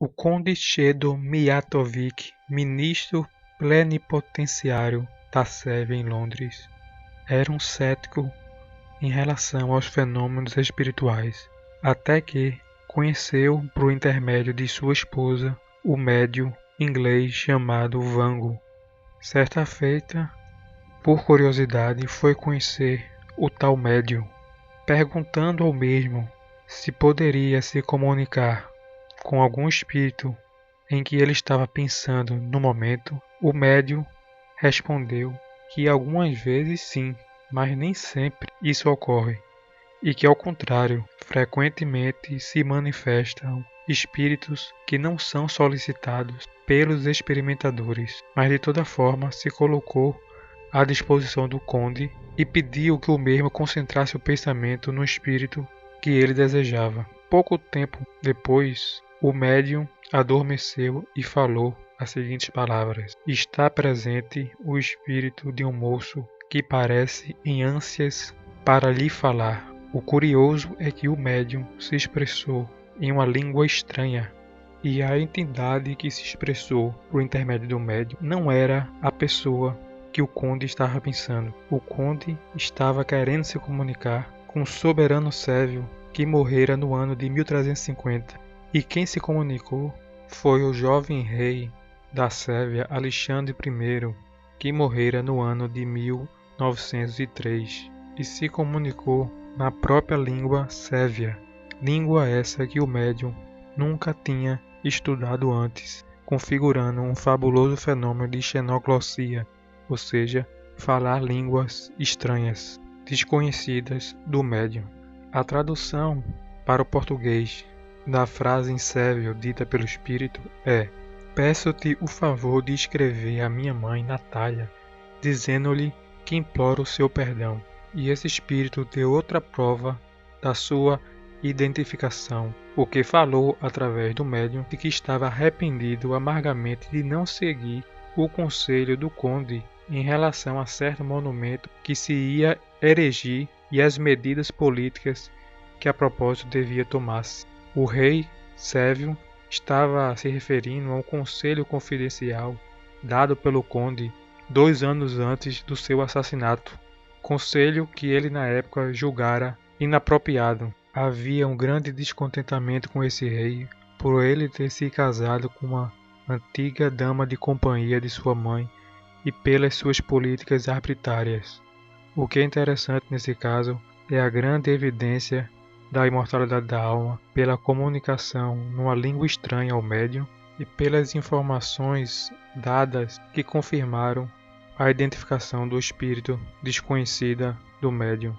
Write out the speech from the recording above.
O conde Shedo Mijatovic, ministro plenipotenciário da Sérvia em Londres, era um cético em relação aos fenômenos espirituais, até que conheceu, por intermédio de sua esposa, o médium inglês chamado Vango. Certa feita, por curiosidade, foi conhecer o tal médium, perguntando ao mesmo se poderia se comunicar com algum espírito em que ele estava pensando no momento. O médium respondeu que algumas vezes sim, mas nem sempre isso ocorre, e que ao contrário, frequentemente se manifestam espíritos que não são solicitados pelos experimentadores, mas de toda forma se colocou à disposição do conde e pediu que o mesmo concentrasse o pensamento no espírito que ele desejava. Pouco tempo depois, o médium adormeceu e falou as seguintes palavras: "Está presente o espírito de um moço que parece em ânsias para lhe falar." O curioso é que o médium se expressou em uma língua estranha, e a entidade que se expressou por intermédio do médium não era a pessoa que o conde estava pensando. O conde estava querendo se comunicar com o soberano sérvio que morrera no ano de 1350, e quem se comunicou foi o jovem rei da Sérvia Alexandre I, que morrera no ano de 1903, e se comunicou na própria língua sérvia, língua essa que o médium nunca tinha estudado antes, configurando um fabuloso fenômeno de xenoglossia, ou seja, falar línguas estranhas, desconhecidas do médium. A tradução para o português da frase em sérvio dita pelo espírito é: "Peço-te o favor de escrever à minha mãe Natália, dizendo-lhe que imploro o seu perdão." E esse espírito deu outra prova da sua identificação, porque falou através do médium de que estava arrependido amargamente de não seguir o conselho do conde em relação a certo monumento que se ia erigir e as medidas políticas que a propósito devia tomar-se. O rei sérvio estava se referindo ao conselho confidencial dado pelo conde 2 anos antes do seu assassinato, conselho que ele na época julgara inapropriado. Havia um grande descontentamento com esse rei por ele ter se casado com uma antiga dama de companhia de sua mãe e pelas suas políticas arbitrárias. O que é interessante nesse caso é a grande evidência da imortalidade da alma pela comunicação numa língua estranha ao médium e pelas informações dadas que confirmaram a identificação do espírito desconhecida do médium.